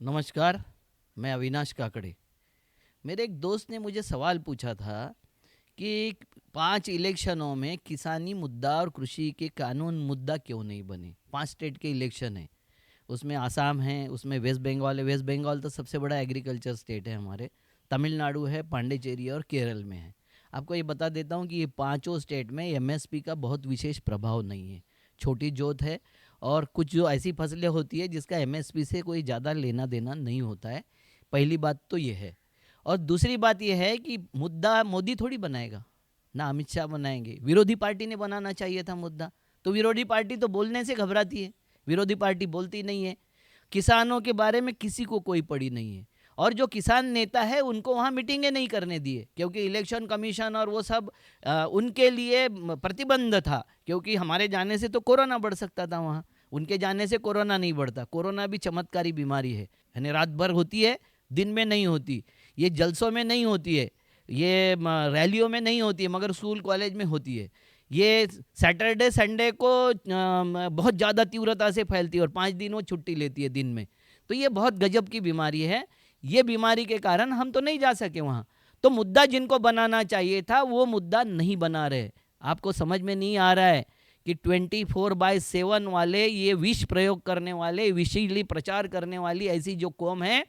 नमस्कार। मैं अविनाश काकड़े। मेरे एक दोस्त ने मुझे सवाल पूछा था कि 5 इलेक्शनों में किसानी मुद्दा और कृषि के कानून मुद्दा क्यों नहीं बने। 5 स्टेट के इलेक्शन है, उसमें आसाम है, उसमें वेस्ट बंगाल है। वेस्ट बंगाल तो सबसे बड़ा एग्रीकल्चर स्टेट है हमारे। तमिलनाडु है, पांडिचेरी और केरल में है। आपको ये बता देता हूँ कि ये पांचों स्टेट में एमएसपी का बहुत विशेष प्रभाव नहीं है। छोटी जोत है और कुछ जो ऐसी फसलें होती है जिसका एमएसपी से कोई ज़्यादा लेना देना नहीं होता है। पहली बात तो ये है। और दूसरी बात यह है कि मुद्दा मोदी थोड़ी बनाएगा, ना अमित शाह बनाएंगे। विरोधी पार्टी ने बनाना चाहिए था मुद्दा। तो विरोधी पार्टी तो बोलने से घबराती है, विरोधी पार्टी बोलती नहीं है। किसानों के बारे में किसी को कोई पड़ी नहीं है। और जो किसान नेता है उनको वहाँ मीटिंगें नहीं करने दिए, क्योंकि इलेक्शन कमीशन और वो सब उनके लिए प्रतिबंध था, क्योंकि हमारे जाने से तो कोरोना बढ़ सकता था वहाँ। उनके जाने से कोरोना नहीं बढ़ता। कोरोना भी चमत्कारी बीमारी है, यानी रात भर होती है, दिन में नहीं होती। ये जलसों में नहीं होती है, ये रैलियों में नहीं होती है, मगर स्कूल कॉलेज में होती है। ये सैटरडे संडे को बहुत ज़्यादा तीव्रता से फैलती है और 5 दिन वो छुट्टी लेती है दिन में। तो ये बहुत गजब की बीमारी है। ये बीमारी के कारण हम तो नहीं जा सके वहाँ। तो मुद्दा जिनको बनाना चाहिए था वो मुद्दा नहीं बना रहे। आपको समझ में नहीं आ रहा है कि 24/7 वाले ये विष प्रयोग करने वाले, विषीली प्रचार करने वाली ऐसी जो कौम है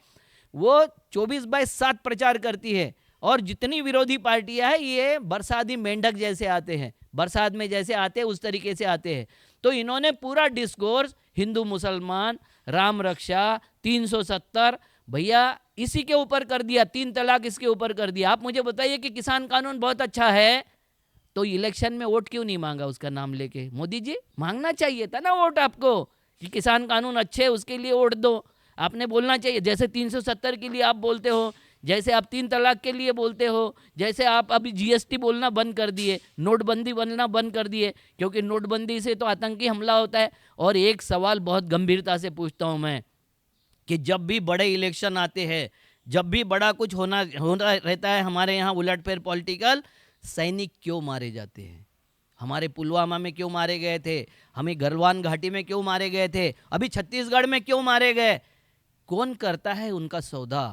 वो 24/7 प्रचार करती है। और जितनी विरोधी पार्टियां हैं ये बरसाती मेंढक जैसे आते हैं, बरसात में जैसे आते हैं उस तरीके से आते हैं। तो इन्होंने पूरा डिस्कोर्स हिंदू मुसलमान, राम रक्षा, 370 भैया इसी के ऊपर कर दिया। 3 तलाक इसके ऊपर कर दिया। आप मुझे बताइए कि किसान कानून बहुत अच्छा है तो इलेक्शन में वोट क्यों नहीं मांगा उसका नाम लेके? मोदी जी, मांगना चाहिए था ना वोट आपको कि किसान कानून अच्छे, उसके लिए वोट दो। आपने बोलना चाहिए, जैसे 370 के लिए आप बोलते हो, जैसे आप 3 तलाक के लिए बोलते हो, जैसे आप अभी जीएसटी बोलना बंद कर दिए, नोटबंदी बोलना बंद कर दिए, क्योंकि नोटबंदी से तो आतंकी हमला होता है। और एक सवाल बहुत गंभीरता से पूछता हूँ मैं कि जब भी बड़े इलेक्शन आते हैं, जब भी बड़ा कुछ होना होना रहता है हमारे यहाँ उलटफेर पॉलिटिकल, सैनिक क्यों मारे जाते हैं? हमारे पुलवामा में क्यों मारे गए थे? हमें गलवान घाटी में क्यों मारे गए थे? अभी छत्तीसगढ़ में क्यों मारे गए? कौन करता है उनका सौदा?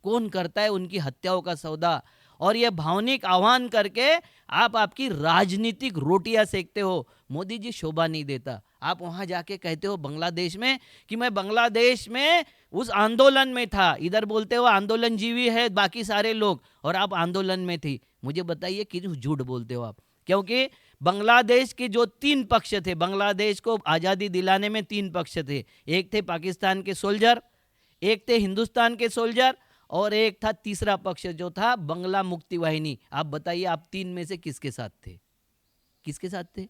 कौन करता है उनकी हत्याओं का सौदा? और ये भावनिक आह्वान करके आप आपकी राजनीतिक रोटियां सेकते हो। मोदी जी, शोभा नहीं देता। आप वहां जाके कहते हो बांग्लादेश में कि मैं बांग्लादेश में उस आंदोलन में था। इधर बोलते हो आंदोलन जीवी है बाकी सारे लोग, और आप आंदोलन में थी। मुझे बताइए क्यों झूठ बोलते हो आप? क्योंकि बांग्लादेश के जो 3 पक्ष थे, बांग्लादेश को आज़ादी दिलाने में 3 पक्ष थे। एक थे पाकिस्तान के सोल्जर, एक थे हिंदुस्तान के सोल्जर, और एक था तीसरा पक्ष जो था बंगला मुक्ति वाहिनी। आप बताइए आप 3 में से किसके साथ थे? किसके साथ थे?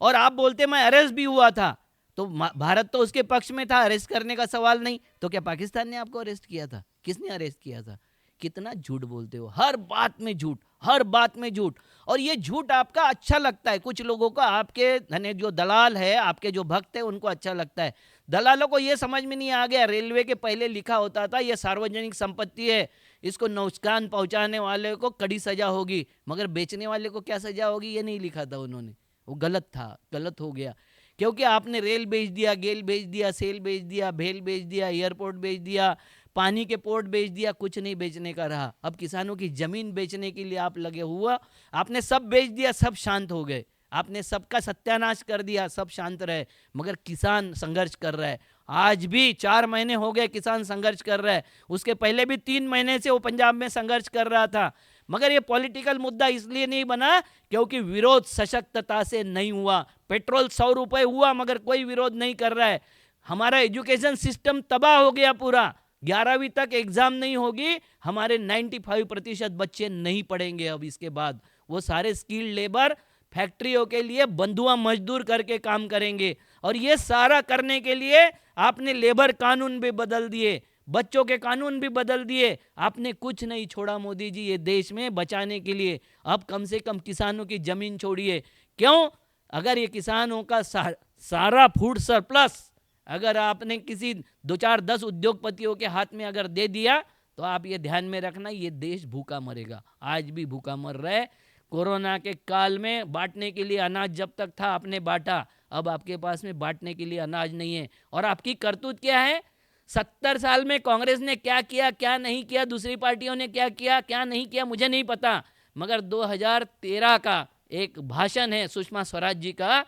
और आप बोलते मैं अरेस्ट भी हुआ था, तो भारत तो उसके पक्ष में था, अरेस्ट करने का सवाल नहीं। तो क्या पाकिस्तान ने आपको अरेस्ट किया था? किसने अरेस्ट किया था? कितना झूठ बोलते हो, हर बात में झूठ, हर बात में झूठ। और ये झूठ आपका अच्छा लगता है कुछ लोगों को, आपके धने जो दलाल है, आपके जो भक्त है, उनको अच्छा लगता है। दलालों को ये समझ में नहीं आ गया, रेलवे के पहले लिखा होता था ये सार्वजनिक संपत्ति है, इसको नुकसान पहुंचाने वाले को कड़ी सजा होगी, मगर बेचने वाले को क्या सजा होगी ये नहीं लिखा था उन्होंने। वो गलत था, गलत हो गया। क्योंकि आपने रेल बेच दिया, गेल बेच दिया, सेल बेच दिया, भेल बेच दिया, एयरपोर्ट बेच दिया, पानी के पोर्ट बेच दिया, कुछ नहीं बेचने का रहा। अब किसानों की जमीन बेचने के लिए आप लगे हुआ, आपने सब बेच दिया, सब शांत हो गए। आपने सबका सत्यानाश कर दिया, सब शांत रहे। मगर किसान संघर्ष कर रहा है। आज भी 4 महीने हो गए किसान संघर्ष कर रहा है। उसके पहले भी 3 महीने से वो पंजाब में संघर्ष कर रहा था। मगर ये पॉलिटिकल मुद्दा इसलिए नहीं बना क्योंकि विरोध सशक्तता से नहीं हुआ। पेट्रोल 100 रुपए हुआ मगर कोई विरोध नहीं कर रहा है। हमारा एजुकेशन सिस्टम तबाह हो गया पूरा। 11वीं तक एग्जाम नहीं होगी, हमारे 95% बच्चे नहीं पढ़ेंगे। अब इसके बाद वो सारे स्किल्ड लेबर फैक्ट्रियों के लिए बंधुआ मजदूर करके काम करेंगे। और ये सारा करने के लिए आपने लेबर कानून भी बदल दिए, बच्चों के कानून भी बदल दिए। आपने कुछ नहीं छोड़ा मोदी जी ये देश में बचाने के लिए। अब कम से कम किसानों की जमीन छोड़िए। क्यों? अगर ये किसानों का सारा फूड सरप्लस अगर आपने किसी 2-4-10 उद्योगपतियों के हाथ में अगर दे दिया तो आप ये ध्यान में रखना, ये देश भूखा मरेगा। आज भी भूखा मर रहा है। कोरोना के काल में बांटने के लिए अनाज जब तक था आपने बांटा, अब आपके पास में बांटने के लिए अनाज नहीं है। और आपकी करतूत क्या है? 70 साल में कांग्रेस ने क्या किया, क्या नहीं किया, दूसरी पार्टियों ने क्या किया, क्या नहीं किया, मुझे नहीं पता। मगर 2013 का एक भाषण है सुषमा स्वराज जी का,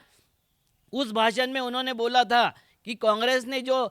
उस भाषण में उन्होंने बोला था कि कांग्रेस ने जो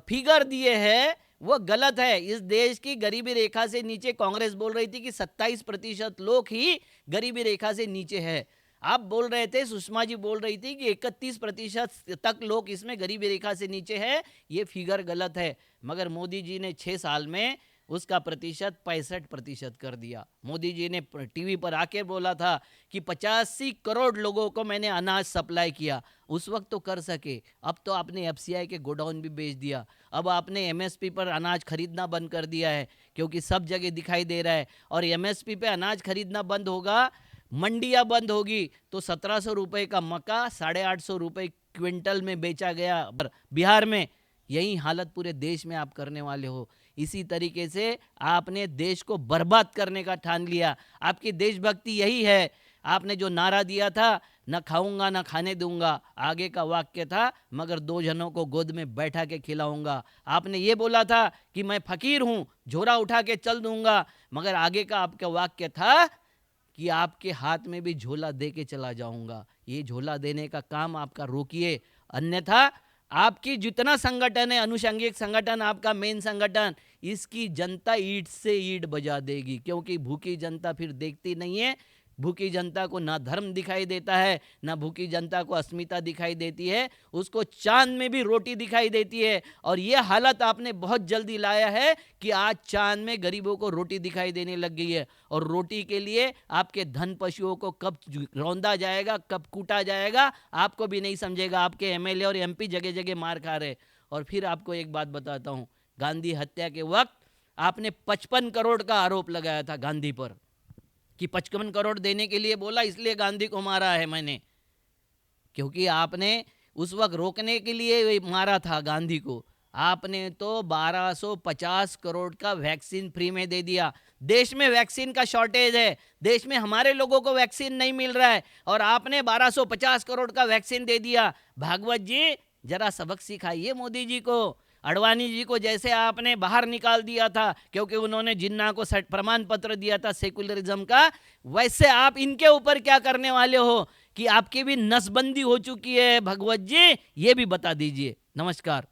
फिगर दिए हैं वो गलत है। इस देश की गरीबी रेखा से नीचे, कांग्रेस बोल रही थी कि 27% लोग ही गरीबी रेखा से नीचे है। आप बोल रहे थे, सुषमा जी बोल रही थी कि 31% तक लोग इसमें गरीबी रेखा से नीचे है। ये फिगर गलत है। मगर मोदी जी ने 6 साल में उसका प्रतिशत 65% कर दिया। मोदी जी ने टीवी पर आके बोला था कि 85 करोड़ लोगों को मैंने अनाज सप्लाई किया। उस वक्त तो कर सके, अब तो आपने एफसीआई के गोडाउन भी बेच दिया। अब आपने एमएसपी पर अनाज खरीदना बंद कर दिया है, क्योंकि सब जगह दिखाई दे रहा है। और एमएसपी पे अनाज खरीदना बंद होगा, मंडियां बंद होगी, तो 1700 रुपए का मक्का 850 रुपए क्विंटल में बेचा गया बिहार में। यही हालत पूरे देश में आप करने वाले हो। इसी तरीके से आपने देश को बर्बाद करने का ठान लिया। आपकी देशभक्ति यही है। आपने जो नारा दिया था, न खाऊंगा न खाने दूंगा, आगे का वाक्य था मगर 2 जनों को गोद में बैठा के खिलाऊंगा। आपने ये बोला था कि मैं फकीर हूं, झोरा उठा के चल दूंगा, मगर आगे का आपका वाक्य था कि आपके हाथ में भी झोला दे के चला जाऊंगा। ये झोला देने का काम आपका रोकिए, अन्यथा आपकी जितना संगठन है, अनुषंगिक संगठन, आपका मेन संगठन, इसकी जनता ईंट से ईंट बजा देगी। क्योंकि भूखी जनता फिर देखती नहीं है। भूखी जनता को ना धर्म दिखाई देता है, ना भूखी जनता को अस्मिता दिखाई देती है। उसको चांद में भी रोटी दिखाई देती है। और ये हालत आपने बहुत जल्दी लाया है कि आज चांद में गरीबों को रोटी दिखाई देने लग गई है। और रोटी के लिए आपके धन पशुओं को कब रौंदा जाएगा, कब कूटा जाएगा, आपको भी नहीं समझेगा। आपके एमएलए और एमपी जगह जगह मार खा रहे। और फिर आपको एक बात बताता हूँ, गांधी हत्या के वक्त आपने 55 करोड़ का आरोप लगाया था गांधी पर, कि 55 करोड़ देने के लिए बोला, इसलिए गांधी को मारा है मैंने। क्योंकि आपने उस वक्त रोकने के लिए मारा था गांधी को। आपने तो 1250 करोड़ का वैक्सीन फ्री में दे दिया। देश में वैक्सीन का शॉर्टेज है, देश में हमारे लोगों को वैक्सीन नहीं मिल रहा है, और आपने 1250 करोड़ का वैक्सीन दे दिया। भागवत जी, जरा सबक सिखाइए मोदी जी को। अडवाणी जी को जैसे आपने बाहर निकाल दिया था क्योंकि उन्होंने जिन्ना को प्रमाण पत्र दिया था सेकुलरिज्म का, वैसे आप इनके ऊपर क्या करने वाले हो कि आपकी भी नसबंदी हो चुकी है। भगवत जी, ये भी बता दीजिए। नमस्कार।